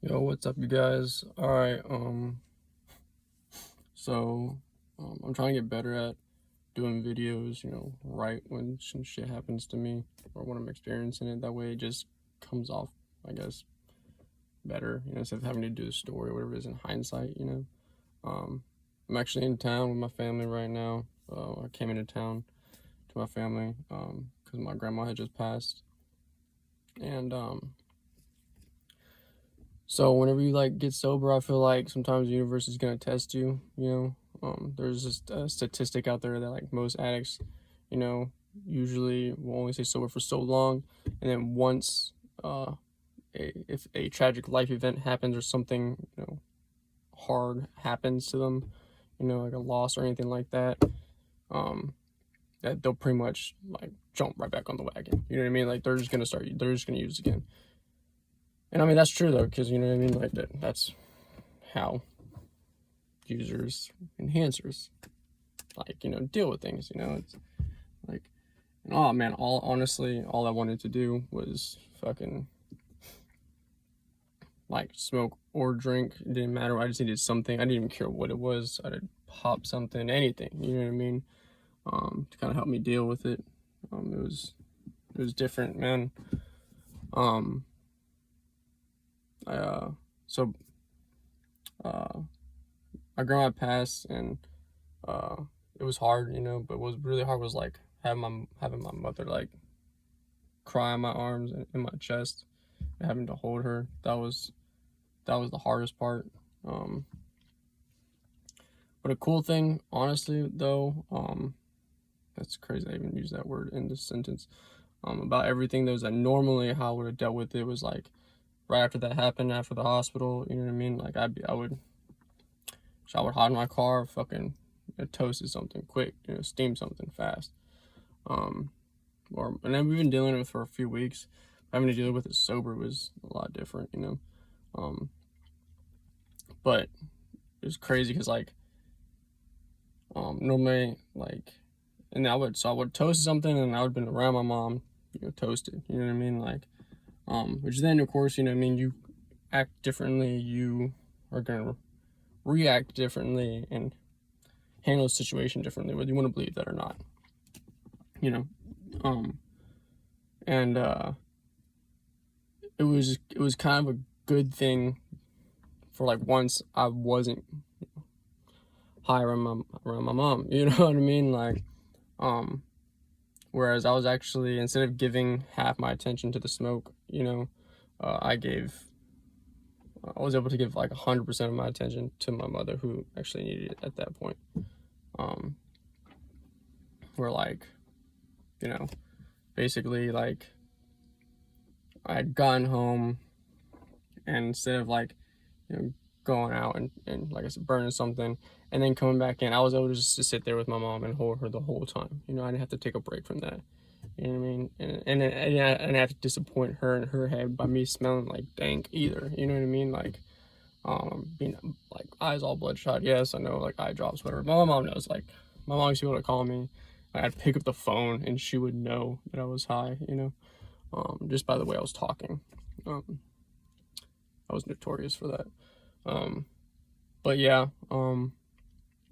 Yo, what's up, you guys? All right, I'm trying to get better at doing videos, right when some shit happens to me or when I'm experiencing it. That way it just comes off, I guess, better, instead of having to do the story or whatever it is in hindsight. I'm actually in town with my family right now. I came into town to my family, because my grandma had just passed. And, So whenever you get sober, I feel like sometimes the universe is gonna test you. There's just a statistic out there that most addicts, you know, usually will only stay sober for so long, and then once if a tragic life event happens or something hard happens to them, like a loss or anything like that, um, that they'll pretty much jump right back on the wagon. You know what I mean? Like they're just gonna use it again. And I mean, that's true though, because you know what I mean? That's how users, enhancers, deal with things, It's like, oh man, honestly, all I wanted to do was fucking, smoke or drink. It didn't matter. I just needed something. I didn't even care what it was. I'd pop something, anything, you know what I mean? To kind of help me deal with it. It was different, man. I, so, my grandma passed, and it was hard, but what was really hard was having my mother cry in my arms and in my chest and having to hold her. That was the hardest part. But a cool thing, honestly, though, that's crazy I even used that word in this sentence, about everything, that was that normally how I would have dealt with it was right after that happened, after the hospital, you know what I mean? I would hot in my car, fucking toasted something quick, steam something fast. And then we've been dealing with it for a few weeks. Having to deal with it sober was a lot different. But it was crazy because normally and I would toast something, and I would have been around my mom, toasted, you know what I mean? Which then of course, you know what I mean, you act differently, you are gonna react differently and handle the situation differently, whether you want to believe that or not. You know, and it was kind of a good thing for once I wasn't high around my mom. You know what I mean? Whereas I was actually, instead of giving half my attention to the smoke, I was able to give 100% of my attention to my mother, who actually needed it at that point. Where basically I had gotten home, and instead of going out and like I said, burning something and then coming back in, I was able to sit there with my mom and hold her the whole time. I didn't have to take a break from that. You know what I mean? And I didn't have to disappoint her in her head by me smelling like dank either. You know what I mean? Being eyes all bloodshot. Yes, I know, eye drops, whatever. My mom knows. My mom used to be able to call me. I'd pick up the phone and she would know that I was high. Just by the way I was talking. I was notorious for that. But yeah,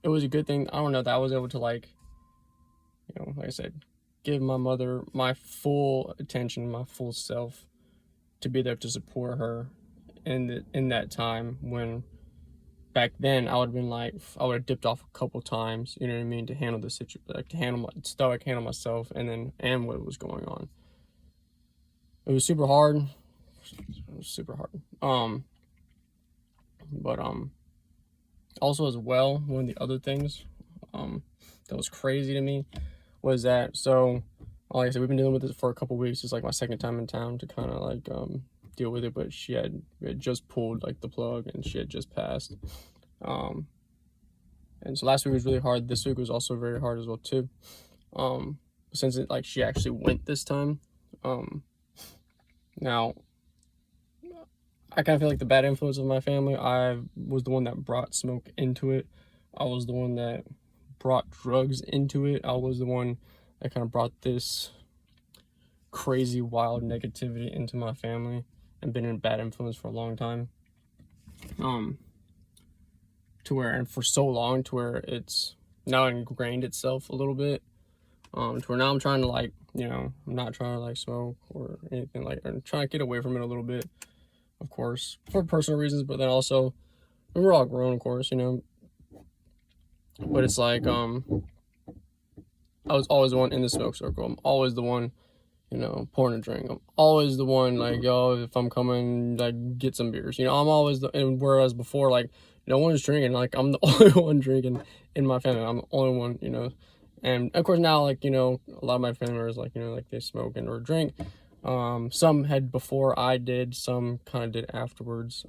it was a good thing. I don't know, that I was able to like I said, give my mother my full attention, my full self, to be there to support her in that time when back then I would have been I would have dipped off a couple times, you know what I mean, to handle the situation, to handle myself, and what was going on. It was super hard. It was super hard. But also as well, one of the other things that was crazy to me was that, so like I said, we've been dealing with this for a couple weeks. It's my second time in town to kind of deal with it, but we had just pulled the plug, and she had just passed. And so last week was really hard. This week was also very hard as well too. Since she actually went this time. Now I kind of feel like the bad influence of my family. I was the one that brought smoke into it. I was the one that brought drugs into it. I was the one that kind of brought this crazy, wild negativity into my family and been a bad influence for a long time. To where, and for so long, to where it's now ingrained itself a little bit, to where now I'm trying to, like, you know, I'm not trying to like smoke or anything, like, I'm trying to get away from it a little bit, of course, for personal reasons, but then also we're all grown, of course, you know. But it's like, I was always the one in the smoke circle. I'm always the one, you know, pouring a drink. I'm always the one, like, yo, if I'm coming, like, get some beers. You know, I'm always the, and whereas before, like, no one's drinking, like, I'm the only one drinking in my family. I'm the only one, you know. And of course now, like, you know, a lot of my family members, like, you know, like, they smoke and or drink. Some had before I did, some kind of did afterwards.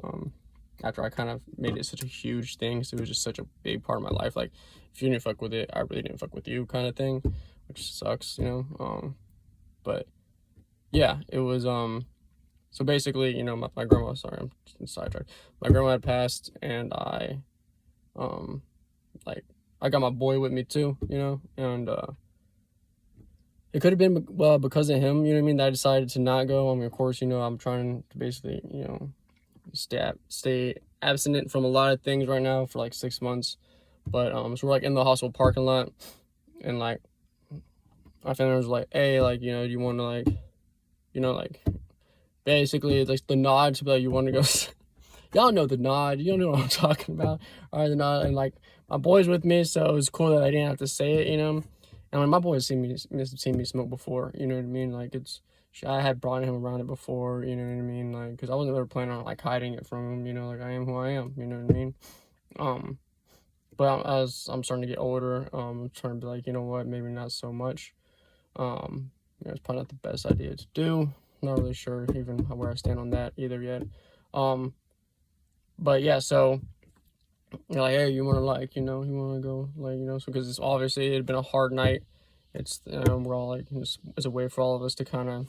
After I kind of made it such a huge thing, so it was just such a big part of my life. Like, if you didn't fuck with it, I really didn't fuck with you, kind of thing, which sucks, you know. But yeah, it was so basically, you know, my grandma, sorry, I'm sidetracked. My grandma had passed, and like, I got my boy with me too, you know, and it could have been, well, because of him, you know what I mean, that I decided to not go. I mean, of course, you know, I'm trying to basically, you know, stay abstinent from a lot of things right now for like 6 months. But so we're like in the hospital parking lot, and like my family was like, hey, like, you know, do you want to, like, you know, like, basically it's like the nod to be like, you want to go y'all know the nod, you know what I'm talking about. All right, the nod. And like, my boy's with me, so it was cool that I didn't have to say it, you know. And like, my boys seen me smoke before, you know what I mean. Like, it's, I had brought him around it before, you know what I mean. Like, because I wasn't ever planning on like hiding it from him, you know. Like, I am who I am, you know what I mean. But as I'm starting to get older, I'm starting to be like, you know what, maybe not so much. You know, it's probably not the best idea to do. Not really sure even where I stand on that either yet. But yeah, so you're like, hey, you want to, like, you know, you want to go, like, you know, so because it's obviously it had been a hard night. It's, we're all like, it's a way for all of us to kind of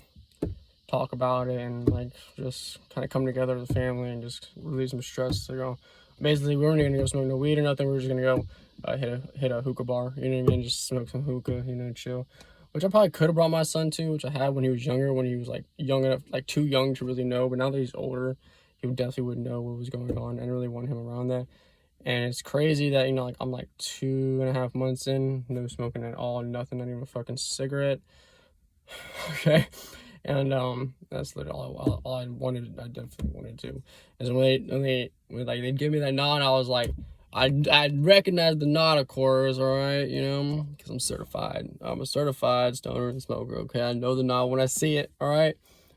talk about it and like just kind of come together as a family and just relieve some stress. So, you know, basically we weren't gonna go smoke no weed or nothing. We were just gonna go hit a hookah bar, you know what I mean, just smoke some hookah, you know, chill. Which I probably could have brought my son to, which I had when he was younger, when he was like young enough, like too young to really know. But now that he's older, he definitely would know what was going on, and really want him around that. And it's crazy that, you know, like, I'm like 2.5 months in, no smoking at all, nothing, not even a fucking cigarette. Okay. And that's literally all I wanted. I definitely wanted to. And so when like they'd give me that nod, I was like, I recognize the nod, of course, all right, you know, because I'm certified. I'm a certified stoner and smoker. Okay, I know the nod when I see it. All right.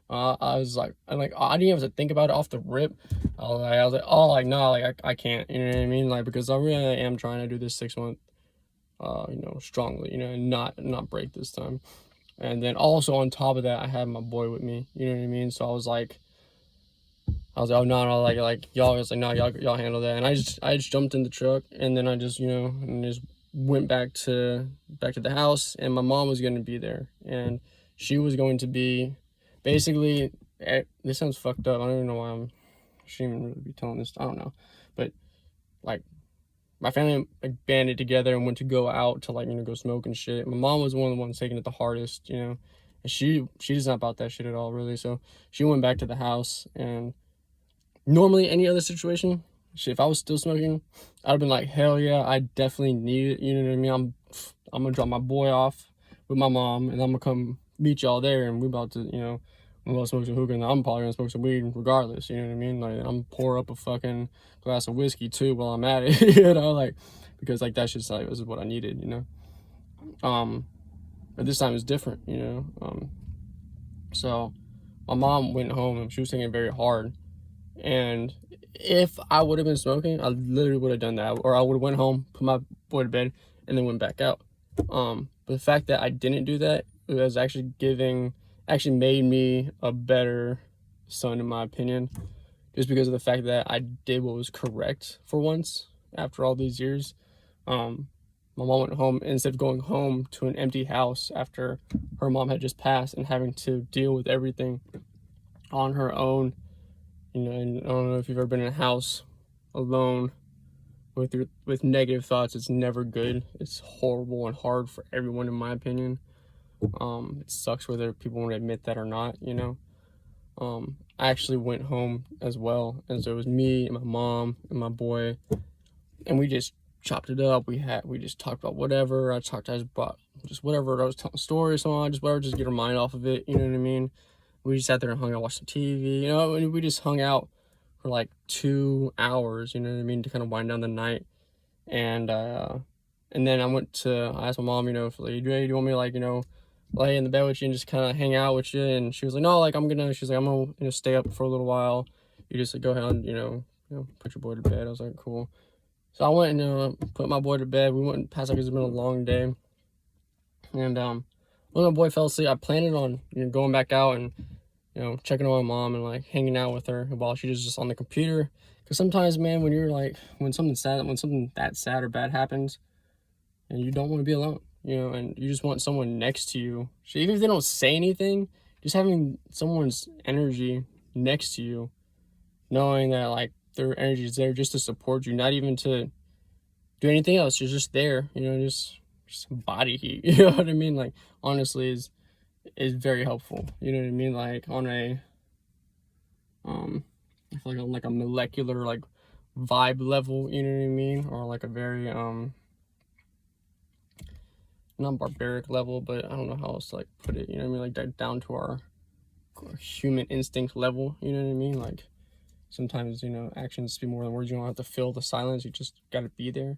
I was like, I didn't have to think about it off the rip. I was like, oh, like, no, like, I can't, you know what I mean, like, because I really am trying to do this 6 month, you know, strongly, you know, and not break this time. And then also on top of that, I had my boy with me, you know what I mean. So I was like, oh no, like y'all, was like, no, y'all handle that. And I just jumped in the truck, and then I just, you know, and just went back to the house, and my mom was going to be there, and she was going to be basically, this sounds fucked up, I don't even know why shouldn't even really be telling this, I don't know, but like, my family like banded together and went to go out to, like, you know, go smoke and shit. My mom was one of the ones taking it the hardest, you know, and she's not about that shit at all, really. So she went back to the house, and normally any other situation, shit, if I was still smoking, I'd have been like, hell yeah, I definitely need it, you know what I mean. I'm gonna drop my boy off with my mom, and I'm gonna come meet y'all there, and we about to, you know, I'm gonna smoke some hookah, and I'm probably gonna smoke some weed regardless, you know what I mean. Like, I'm pour up a fucking glass of whiskey too while I'm at it, you know, like, because like that's just like, this is what I needed, you know. But this time it's different, you know. So my mom went home, and she was taking it very hard, and if I would have been smoking, I literally would have done that, or I would have went home, put my boy to bed, and then went back out. But the fact that I didn't do that, it was actually made me a better son, in my opinion, just because of the fact that I did what was correct for once after all these years. My mom went home, instead of going home to an empty house after her mom had just passed and having to deal with everything on her own. You know, and I don't know if you've ever been in a house alone with negative thoughts. It's never good. It's horrible and hard for everyone, in my opinion. It sucks whether people want to admit that or not, you know. I actually went home as well, and so it was me and my mom and my boy, and we just chopped it up. We just talked about whatever. I just about just whatever. I was telling stories, so on, just whatever, just get our mind off of it. You know what I mean? We just sat there and hung out, watched some TV. You know, and we just hung out for like 2 hours. You know what I mean, to kind of wind down the night. And then I asked my mom, you know, if like, do you want me to, like, you know, lay in the bed with you and just kind of hang out with you? And she was like, no, like she's like, I'm gonna, you know, stay up for a little while. You just, like, go ahead and, put your boy to bed. I was like, cool. So I went and put my boy to bed. We went and passed, like, it's been a long day. And when my boy fell asleep, I planned on, you know, going back out and, you know, checking on my mom and, like, hanging out with her while she was just on the computer. Because sometimes, man, when something that sad or bad happens, and you don't want to be alone, you know, and you just want someone next to you. So even if they don't say anything, just having someone's energy next to you, knowing that, like, their energy is there just to support you, not even to do anything else. You're just there, you know, just body heat. You know what I mean? Like, honestly, is very helpful. You know what I mean? Like, on a I feel like on, like, a molecular, like, vibe level. You know what I mean? Or like a very not barbaric level, but I don't know how else to, like, put it. You know what I mean? Like, down to our human instinct level. You know what I mean? Like, sometimes, you know, actions speak more than words. You don't have to fill the silence. You just got to be there.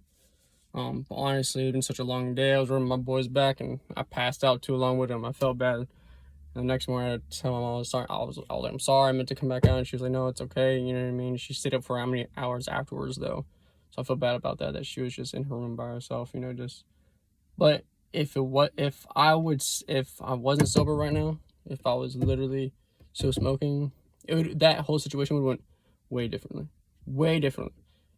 But honestly, it's been such a long day. I was rubbing my boy's back and I passed out too long with him. I felt bad. And the next morning, I had to tell my mom I was sorry. I was like, I'm sorry. I meant to come back out. And she was like, no, it's okay. You know what I mean? She stayed up for how many hours afterwards, though? So I feel bad about that she was just in her room by herself, you know, just. But if I wasn't sober right now, if I was literally still smoking, that whole situation would have went way differently. Way differently.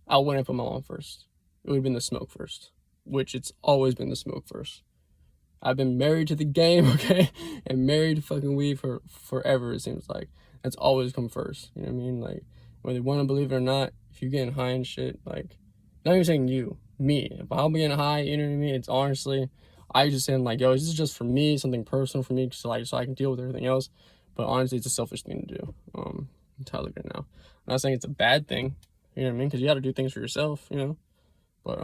I wouldn't have put my mom first. It would have been the smoke first, which it's always been the smoke first. I've been married to the game, okay, and married to fucking weed for forever. It seems like that's always come first. You know what I mean? Like, whether you want to believe it or not, if you're getting high and shit, like, not even saying you, me. If I'm getting high, you know what I mean? It's honestly, I just saying, like, yo, this is just for me, something personal for me, so I can deal with everything else. But honestly, it's a selfish thing to do. That's how I look at it now. I'm not saying it's a bad thing, you know what I mean? Because you got to do things for yourself, you know. But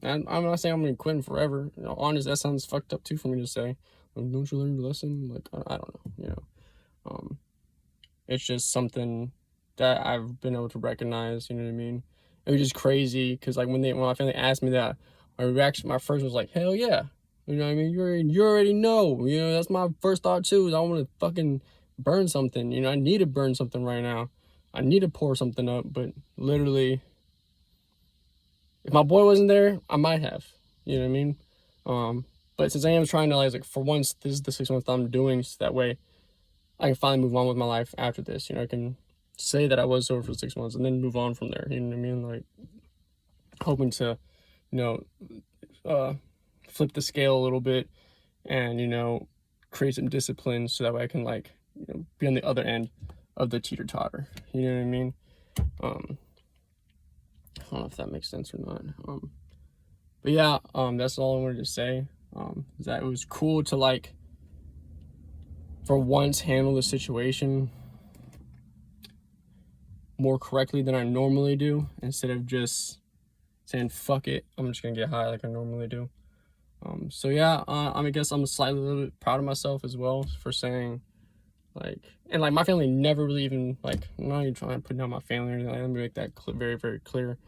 and I'm not saying I'm gonna quit forever. You know, honest, that sounds fucked up too for me to say. Like, don't you learn your lesson? Like, I don't know. You know, it's just something that I've been able to recognize. You know what I mean? It was just crazy because, like, when my family asked me that, my first was like, hell yeah. You know what I mean? You already know. You know, that's my first thought too. Is I want to fucking burn something. You know, I need to burn something right now. I need to pour something up, but literally, if my boy wasn't there, I might have. You know what I mean? But since I am trying to, like, for once, this is the 6 months I'm doing, so that way I can finally move on with my life after this. You know, I can say that I was sober for 6 months and then move on from there. You know what I mean? Like, hoping to, you know, flip the scale a little bit and, you know, create some discipline so that way I can, like, you know, be on the other end of the teeter-totter. You know what I mean? I don't know if that makes sense or not. But yeah, that's all I wanted to say. Is that it was cool to, like, for once handle the situation more correctly than I normally do, instead of just saying fuck it, I'm just gonna get high like I normally do. So yeah, I guess I'm slightly a little bit proud of myself as well for saying, like, and like my family never really even, like, I'm not even trying to put down my family or anything. Let me make that very, very clear.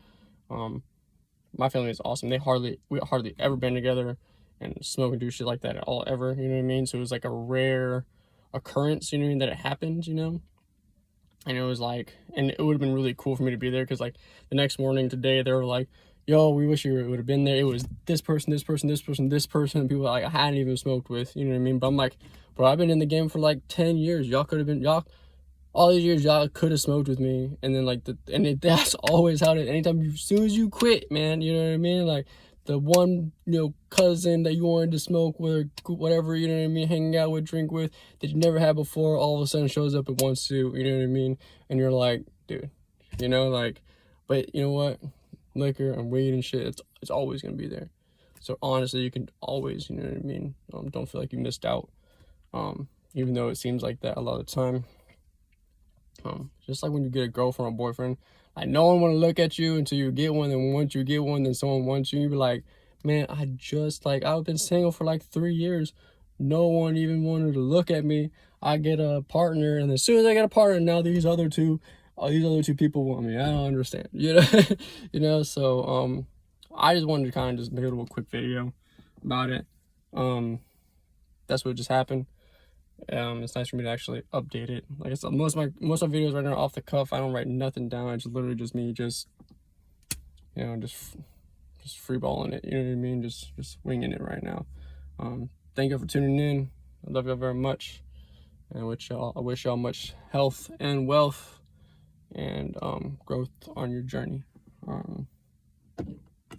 My family is awesome. We hardly ever been together and smoke and do shit like that at all ever. You know what I mean? So it was like a rare occurrence, you know what I mean, that it happened, you know? And it was like, and it would have been really cool for me to be there because, like, the next morning today, they were like, yo, we wish you would have been there. It was this person, this person, this person, this person, people, like, I hadn't even smoked with, you know what I mean? But I'm like, bro, I've been in the game for like 10 years. Y'all all these years, y'all could have smoked with me. And then, like, that's always how it, as soon as you quit, man, you know what I mean? Like, the one, you know, cousin that you wanted to smoke with or whatever, you know what I mean, hanging out with, drink with, that you never had before, all of a sudden shows up and wants to, you know what I mean? And you're like, dude, you know, like, but you know what? Liquor and weed and shit, it's always going to be there. So honestly, you can always, you know what I mean? Don't feel like you missed out. Even though it seems like that a lot of the time. Just like when you get a girlfriend or boyfriend, like no one want to look at you until you get one, and once you get one, then someone wants you. You be like, man, I've been single for like 3 years. No one even wanted to look at me. I get a partner, and as soon as I get a partner, now these other two people want me. I don't understand, you know, you know. So I just wanted to kind of just make a little quick video about it. That's what just happened. It's nice for me to actually update it. Like I said, most of my videos right now are off the cuff. I don't write nothing down. It's literally just me, just freeballing it. You know what I mean? Just winging it right now. Thank you for tuning in. I love y'all very much, and I wish y'all much health and wealth and growth on your journey.